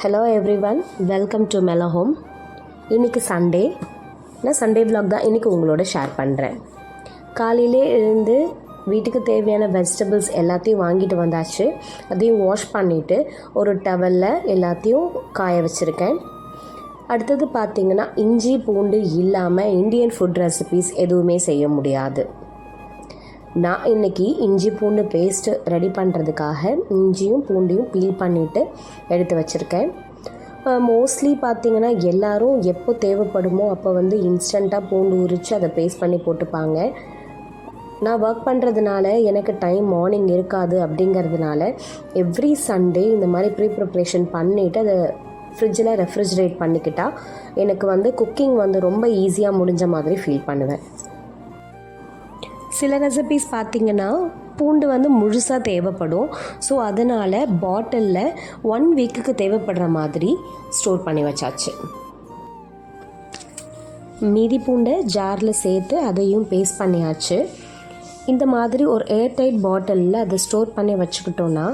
Hello everyone, welcome to mellow home. இன்றைக்கி Sunday, நான் Sunday vlog தான் இன்றைக்கி உங்களோட ஷேர் பண்ணுறேன். காலையிலே எழுந்து வீட்டுக்கு தேவையான வெஜிடபிள்ஸ் எல்லாத்தையும் வாங்கிட்டு வந்தாச்சு. அதையும் வாஷ் பண்ணிவிட்டு ஒரு டவலில் எல்லாத்தையும் காய வச்சுருக்கேன். அடுத்தது பார்த்திங்கன்னா, இஞ்சி பூண்டு இல்லாமல் இந்தியன் ஃபுட் ரெசிபீஸ் எதுவுமே செய்ய முடியாது. நான் இன்றைக்கி இஞ்சி பூண்டு பேஸ்ட்டு ரெடி பண்ணுறதுக்காக இஞ்சியும் பூண்டையும் பீல் பண்ணிவிட்டு எடுத்து வச்சுருக்கேன். மோஸ்ட்லி பார்த்திங்கன்னா எல்லோரும் எப்போ தேவைப்படுமோ அப்போ இன்ஸ்டண்ட்டாக பூண்டு உரித்து அதை பேஸ்ட் பண்ணி போட்டுப்பாங்க. நான் ஒர்க் பண்ணுறதுனால எனக்கு டைம் மார்னிங் இருக்காது. அப்படிங்கிறதுனால எவ்ரி சண்டே இந்த மாதிரி ப்ரிப்ரேஷன் பண்ணிவிட்டு அதை ஃப்ரிட்ஜில் ரெஃப்ரிஜரேட் பண்ணிக்கிட்டால் எனக்கு குக்கிங் ரொம்ப ஈஸியாக முடிஞ்ச மாதிரி ஃபீல் பண்ணுவேன். சில ரெசிபீஸ் பார்த்திங்கன்னா பூண்டு முழுசாக தேவைப்படும். ஸோ அதனால் பாட்டிலில் 1 வீக்குக்கு தேவைப்படுற மாதிரி ஸ்டோர் பண்ணி வச்சாச்சு. மீதி பூண்டை ஜாரில் சேர்த்து அதையும் பேஸ்ட் பண்ணியாச்சு. இந்த மாதிரி ஒரு ஏர்டைட் பாட்டிலில் அதை ஸ்டோர் பண்ணி வச்சுக்கிட்டோன்னா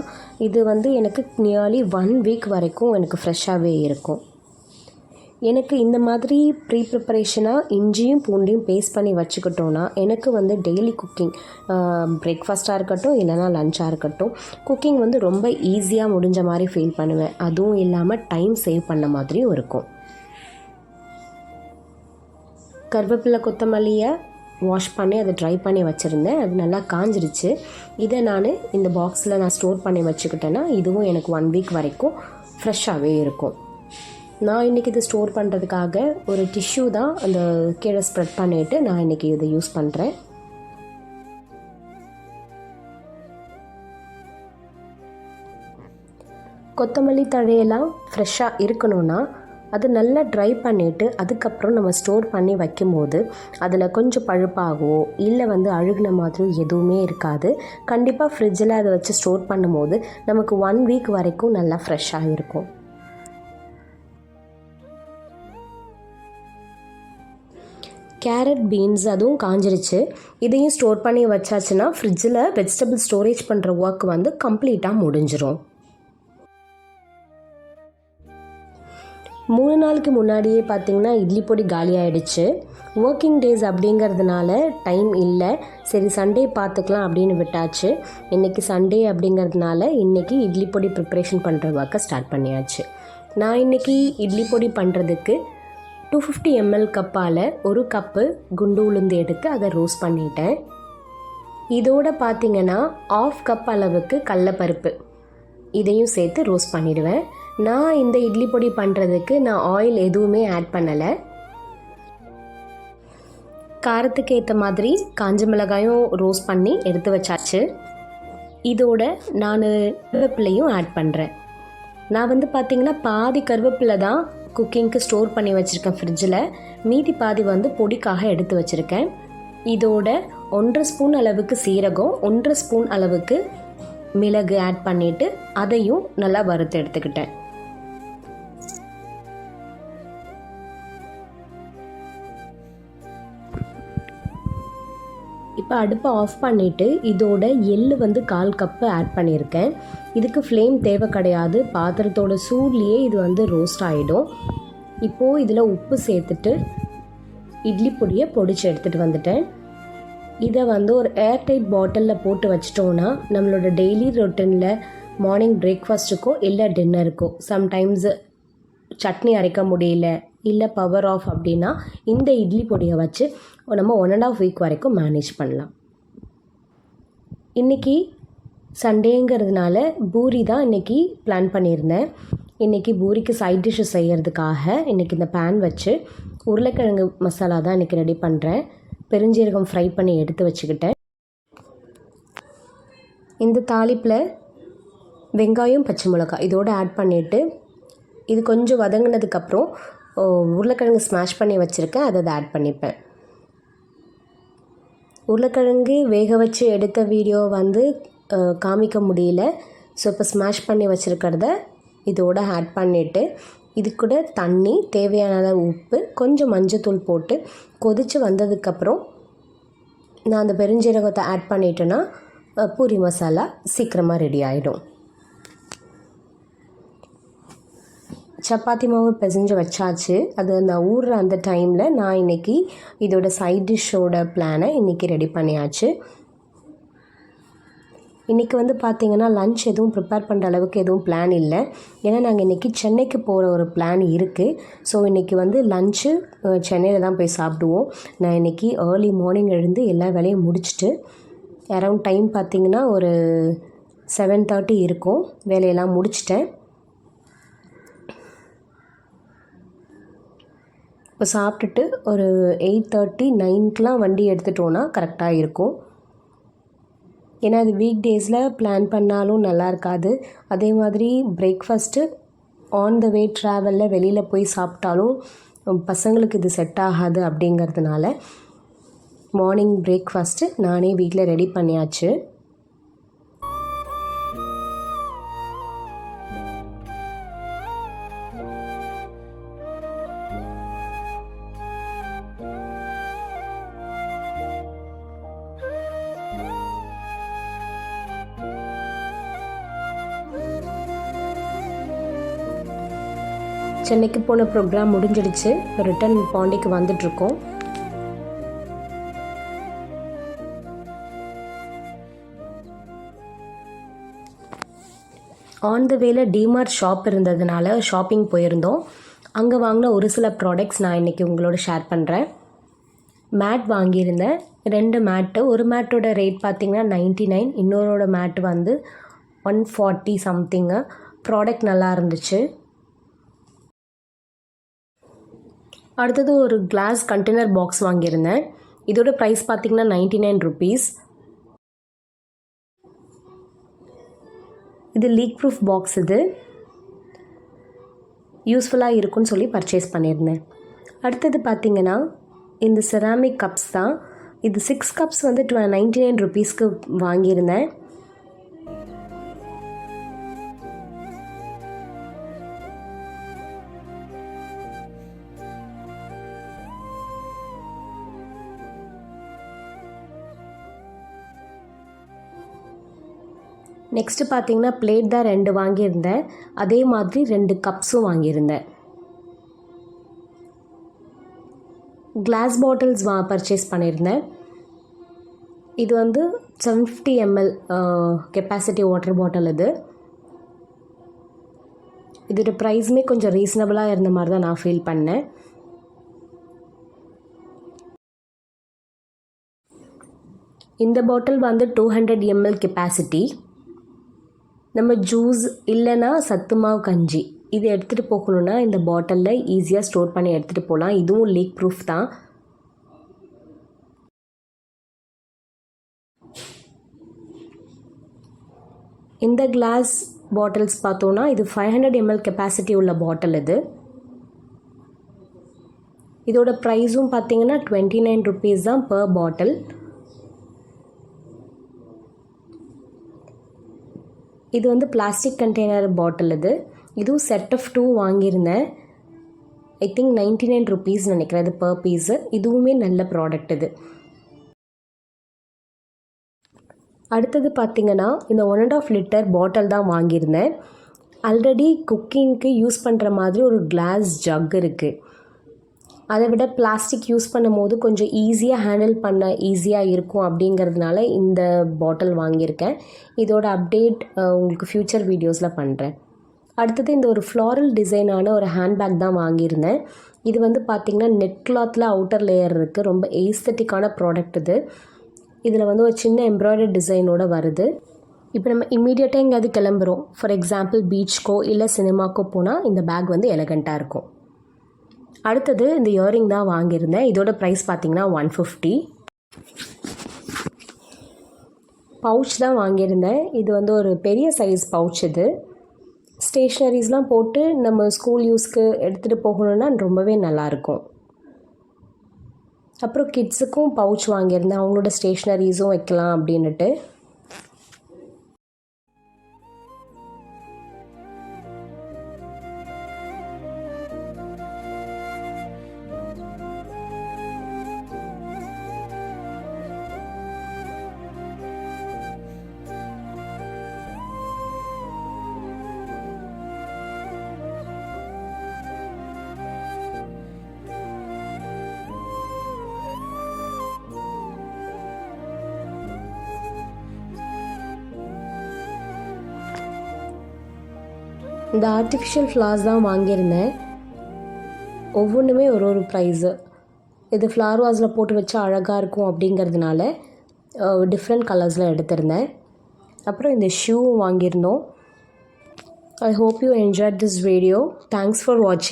இது எனக்கு நியர்லி 1 வீக் வரைக்கும் எனக்கு ஃப்ரெஷ்ஷாகவே இருக்கும். எனக்கு இந்த மாதிரி ப்ரிப்பரேஷனாக இஞ்சியும் பூண்டையும் பேஸ்ட் பண்ணி வச்சுக்கிட்டோன்னா எனக்கு டெய்லி குக்கிங், பிரேக்ஃபாஸ்ட்டாக இருக்கட்டும் இல்லைனா லஞ்சாக இருக்கட்டும், குக்கிங் ரொம்ப ஈஸியாக முடிஞ்ச மாதிரி ஃபீல் பண்ணுவேன். அதுவும் இல்லாமல் டைம் சேவ் பண்ண மாதிரியும் இருக்கும். கருவேப்பிலை கொத்தமல்லியை வாஷ் பண்ணி அதை ட்ரை பண்ணி வச்சுருந்தேன். அது நல்லா காஞ்சிருச்சு. இதை நான் இந்த பாக்ஸில் நான் ஸ்டோர் பண்ணி வச்சுக்கிட்டேன்னா இதுவும் எனக்கு 1 வீக் வரைக்கும் ஃப்ரெஷ்ஷாகவே இருக்கும். நான் இன்றைக்கி இதை ஸ்டோர் பண்ணுறதுக்காக ஒரு டிஷ்யூ தான் அந்த கீழே ஸ்ப்ரெட் பண்ணிவிட்டு நான் இன்றைக்கி இதை யூஸ் பண்ணுறேன். கொத்தமல்லி தழையெல்லாம் ஃப்ரெஷ்ஷாக இருக்கணும்னா அது நல்லா ட்ரை பண்ணிவிட்டு அதுக்கப்புறம் நம்ம ஸ்டோர் பண்ணி வைக்கும்போது அதில் கொஞ்சம் பழுப்பாகவோ இல்லை அழுகின மாதிரி எதுவுமே இருக்காது. கண்டிப்பாக ஃப்ரிட்ஜில் அதை வச்சு ஸ்டோர் பண்ணும்போது நமக்கு 1 வீக் வரைக்கும் நல்லா ஃப்ரெஷ்ஷாக இருக்கும். கேரட், பீன்ஸ் அதுவும் காஞ்சிருச்சு. இதையும் ஸ்டோர் பண்ணி வச்சாச்சுன்னா ஃப்ரிட்ஜில் வெஜிடபிள் ஸ்டோரேஜ் பண்ணுற ஒர்க் கம்ப்ளீட்டாக முடிஞ்சிடும். 3 நாளுக்கு முன்னாடியே பார்த்திங்கன்னா இட்லி பொடி காலி ஆகிடுச்சு. ஒர்க்கிங் டேஸ் அப்படிங்கிறதுனால டைம் இல்லை. சரி சண்டே பார்த்துக்கலாம் அப்படின்னு விட்டாச்சு. இன்றைக்கி சண்டே அப்படிங்கிறதுனால இன்றைக்கி இட்லி பொடி ப்ரிப்ரேஷன் பண்ணுற ஒர்க்கை ஸ்டார்ட் பண்ணியாச்சு. நான் இன்றைக்கி இட்லி பொடி பண்ணுறதுக்கு 250 ml கப்பால் 1 கப்பு குண்டு உளுந்து எடுத்து அதை ரோஸ்ட் பண்ணிட்டேன். இதோடு பார்த்திங்கன்னா 1/2 கப் அளவுக்கு கடலைப்பருப்பு இதையும் சேர்த்து ரோஸ்ட் பண்ணிவிடுவேன். நான் இந்த இட்லி பொடி பண்ணுறதுக்கு நான் ஆயில் எதுவுமே ஆட் பண்ணலை. காரத்துக்கு ஏற்ற மாதிரி காஞ்ச மிளகாயும் ரோஸ்ட் பண்ணி எடுத்து வச்சாச்சு. இதோட நான் கருவேப்பிலையும் ஆட் பண்ணுறேன். நான் பார்த்திங்கன்னா பாதி கருவேப்பிலை தான் குக்கிங்க்கு ஸ்டோர் பண்ணி வச்சுருக்கேன் ஃப்ரிட்ஜில். மீதி பாதி பொடிக்காக எடுத்து வச்சுருக்கேன். இதோட 1.5 ஸ்பூன் அளவுக்கு சீரகம், 1.5 ஸ்பூன் அளவுக்கு மிளகு ஆட் பண்ணிவிட்டு அதையும் நல்லா வறுத்து எடுத்துக்கிட்டேன். இப்போ அடுப்பை ஆஃப் பண்ணிவிட்டு இதோட எள்ளு 1/4 கப்பு ஆட் பண்ணியிருக்கேன். இதுக்கு ஃப்ளேம் தேவை கிடையாது. பாத்திரத்தோட சூட்லேயே இது ரோஸ்ட் ஆகிடும். இப்போது இதில் உப்பு சேர்த்துட்டு இட்லி பொடியை பொடிச்சு எடுத்துகிட்டு வந்துட்டேன். இதை ஒரு ஏர்டைட் பாட்டிலில் போட்டு வச்சிட்டோன்னா நம்மளோட டெய்லி ரொட்டீனில் மார்னிங் பிரேக்ஃபாஸ்ட்டுக்கோ இல்லை டின்னருக்கோ சம்டைம்ஸ் சட்னி அரைக்க முடியல இல்லை பவர் ஆஃப் அப்படின்னா இந்த இட்லி பொடியை வச்சு நம்ம 1.5 வீக் வரைக்கும் மேனேஜ் பண்ணலாம். இன்றைக்கி சண்டேங்கிறதுனால பூரி தான் இன்றைக்கி பிளான் பண்ணியிருந்தேன். இன்றைக்கி பூரிக்கு சைட் டிஷ்ஷு செய்கிறதுக்காக இன்றைக்கி இந்த பேன் வச்சு உருளைக்கிழங்கு மசாலா தான் இன்றைக்கி ரெடி பண்ணுறேன். பெருஞ்சீரகம் ஃப்ரை பண்ணி எடுத்து வச்சுக்கிட்டேன். இந்த தாளிப்பில் வெங்காயம், பச்சை மிளகாய் இதோடு ஆட் பண்ணிவிட்டு இது கொஞ்சம் வதங்கினதுக்கப்புறம் உருளைக்கிழங்கு ஸ்மாஷ் பண்ணி வச்சுருக்கேன், அதை ஆட் பண்ணிப்பேன். உருளைக்கிழங்கு வேக வச்சு எடுத்த வீடியோ காமிக்க முடியல. ஸோ இப்போ ஸ்மாஷ் பண்ணி வச்சுருக்கிறத இதோடு ஆட் பண்ணிவிட்டு இது கூட தண்ணி, தேவையான உப்பு, கொஞ்சம் மஞ்சத்தூள் போட்டு கொதித்து வந்ததுக்கப்புறம் நான் அந்த பெருஞ்சீரகத்தை ஆட் பண்ணிட்டேன்னா பூரி மசாலா சீக்கிரமாக ரெடி ஆகிடும். சப்பாத்தி மாவு பிசைஞ்சு வச்சாச்சு. அது நான் ஊறுற அந்த டைமில் நான் இன்றைக்கி இதோட சைட் டிஷ்ஷோட பிளானை இன்றைக்கி ரெடி பண்ணியாச்சு. இன்றைக்கி வந்து பார்த்திங்கன்னா லன்ச் எதுவும் ப்ரிப்பேர் பண்ணுற அளவுக்கு எதுவும் பிளான் இல்லை. ஏன்னா நாங்கள் இன்றைக்கி சென்னைக்கு போகிற ஒரு பிளான் இருக்குது. ஸோ இன்றைக்கி வந்து லன்ச்சு சென்னையில் தான் போய் சாப்பிடுவோம். நான் இன்றைக்கி ஏர்லி மார்னிங் எழுந்து எல்லா வேலையும் முடிச்சுட்டு அரவுண்ட் டைம் பார்த்திங்கன்னா ஒரு 7:30 இருக்கும். வேலையெல்லாம் முடிச்சிட்டேன். இப்போ சாப்பிட்டுட்டு ஒரு 8:30 9க்கெலாம் வண்டி எடுத்துட்டோன்னா கரெக்டாக இருக்கும். ஏன்னா அது வீக் டேஸில் பிளான் பண்ணாலும் நல்லா இருக்காது. அதே மாதிரி பிரேக்ஃபாஸ்ட்டு ஆன் த வே ட்ராவலில் வெளியில் போய் சாப்பிட்டாலும் பசங்களுக்கு இது செட் ஆகாது. அப்படிங்கிறதுனால மார்னிங் பிரேக்ஃபாஸ்ட்டு நானே வீட்டில் ரெடி பண்ணியாச்சு. சென்னைக்கு போன ப்ரோக்ராம் முடிஞ்சிடுச்சு. ரிட்டன் பாண்டிக்கு வந்துட்ருக்கோம். ஆன் த வேல டிமார்ட் ஷாப் இருந்ததுனால ஷாப்பிங் போயிருந்தோம். அங்கே வாங்கின ஒரு சில ப்ராடக்ட்ஸ் நான் இன்றைக்கி உங்களோட ஷேர் பண்ணுறேன். மேட் வாங்கியிருந்தேன். 2 மேட்டு. ஒரு மேட்டோட ரேட் பார்த்திங்கன்னா 99, இன்னொரோட மேட் வந்து 140 சம்திங்கு. ப்ராடக்ட் நல்லா இருந்துச்சு. அடுத்தது ஒரு கிளாஸ் கண்டெய்னர் பாக்ஸ் வாங்கியிருந்தேன். இதோட ப்ரைஸ் பார்த்திங்கன்னா 99 rupees. இது லீக் ப்ரூஃப் பாக்ஸ். இது யூஸ்ஃபுல்லாக இருக்குன்னு சொல்லி பர்ச்சேஸ் பண்ணியிருந்தேன். அடுத்தது பார்த்திங்கன்னா இந்த செராமிக் கப்ஸ் தான். இது 6 கப்ஸ் வந்து 99 rupeesக்கு வாங்கியிருந்தேன். நெக்ஸ்ட்டு பார்த்திங்கன்னா பிளேட் தான் 2 வாங்கியிருந்தேன். அதே மாதிரி 2 கப்ஸும் வாங்கியிருந்தேன். கிளாஸ் பாட்டில்ஸ் பர்ச்சேஸ் பண்ணியிருந்தேன். இது வந்து 750 ml கெப்பாசிட்டி வாட்டர் பாட்டில். இதோட ப்ரைஸுமே கொஞ்சம் ரீசனபிளாக இருந்த மாதிரி தான் நான் ஃபீல் பண்ணேன். இந்த பாட்டில் வந்து 200 ml கெப்பாசிட்டி. நம்ம ஜூஸ் இல்லைன்னா சத்து மாவு கஞ்சி இது எடுத்துகிட்டு போகணுன்னா இந்த பாட்டிலில் ஈஸியாக ஸ்டோர் பண்ணி எடுத்துகிட்டு போகலாம். இதுவும் லீக் ப்ரூஃப் தான். இந்த கிளாஸ் பாட்டில்ஸ் பார்த்தோன்னா இது 500 ml கெப்பாசிட்டி உள்ள பாட்டில். இதோட ப்ரைஸும் பார்த்திங்கன்னா 29 rupees தான் பர் பாட்டில். இது வந்து பிளாஸ்டிக் கண்டெய்னர் பாட்டில். இதுவும் செட் ஆஃப் 2 வாங்கியிருந்தேன். ஐ திங்க் 99 rupees நினைக்கிறேன் இது பர் பீஸு. இதுவுமே நல்ல ப்ராடக்ட். அடுத்தது பார்த்திங்கன்னா இந்த 1.5 liter பாட்டில் தான் வாங்கியிருந்தேன். ஆல்ரெடி குக்கிங்க்கு யூஸ் பண்ணுற மாதிரி ஒரு கிளாஸ் ஜக் இருக்குது. அதை விட பிளாஸ்டிக் யூஸ் பண்ணும் போது கொஞ்சம் ஈஸியாக ஹேண்டில் பண்ண ஈஸியாக இருக்கும். அப்படிங்கிறதுனால இந்த பாட்டில் வாங்கியிருக்கேன். இதோட அப்டேட் உங்களுக்கு ஃப்யூச்சர் வீடியோஸில் பண்ணுறேன். அடுத்தது இந்த ஒரு ஃப்ளாரல் டிசைனான ஒரு ஹேண்ட்பேக் தான் வாங்கியிருந்தேன். இது வந்து பார்த்திங்கன்னா நெட் கிளாத்தில் அவுட்டர் லேயர் இருக்குது. ரொம்ப ஏஸ்தட்டிக்கான ப்ராடக்ட். இதில் வந்து ஒரு சின்ன எம்ப்ராய்டரி டிசைனோடு வருது. இப்போ நம்ம இம்மீடியட்டாக எங்கேயாவது கிளம்புறோம், ஃபார் எக்ஸாம்பிள் பீச்சுக்கோ இல்லை சினிமாக்கோ போனால் இந்த பேக் வந்து எலகண்ட்டாக இருக்கும். அடுத்தது இந்த இயரிங் தான் வாங்கியிருந்தேன். இதோட ப்ரைஸ் பார்த்திங்கன்னா 150. பவுச் தான் வாங்கியிருந்தேன். இது வந்து ஒரு பெரிய சைஸ் பவுச். இது ஸ்டேஷ்னரிஸ்லாம் போட்டு நம்ம ஸ்கூல் யூஸ்க்கு எடுத்துகிட்டு போகணுன்னா ரொம்பவே நல்லாயிருக்கும். அப்புறம் கிட்ஸுக்கும் பவுச் வாங்கியிருந்தேன், அவங்களோட ஸ்டேஷ்னரிஸும் வைக்கலாம் அப்படின்ட்டு. இந்த ஆர்டிஃபிஷியல் ஃப்ளவர்ஸ் தான் வாங்கியிருந்தேன். ஒவ்வொன்றுமே ஒரு ப்ரைஸு. இது ஃப்ளவர் வாஸில் போட்டு வச்சா அழகாக இருக்கும் அப்படிங்கிறதுனால டிஃப்ரெண்ட் கலர்ஸில் எடுத்திருந்தேன். அப்புறம் இந்த ஷூவும் வாங்கியிருந்தோம். I hope you enjoyed this video. Thanks for வாட்சிங்.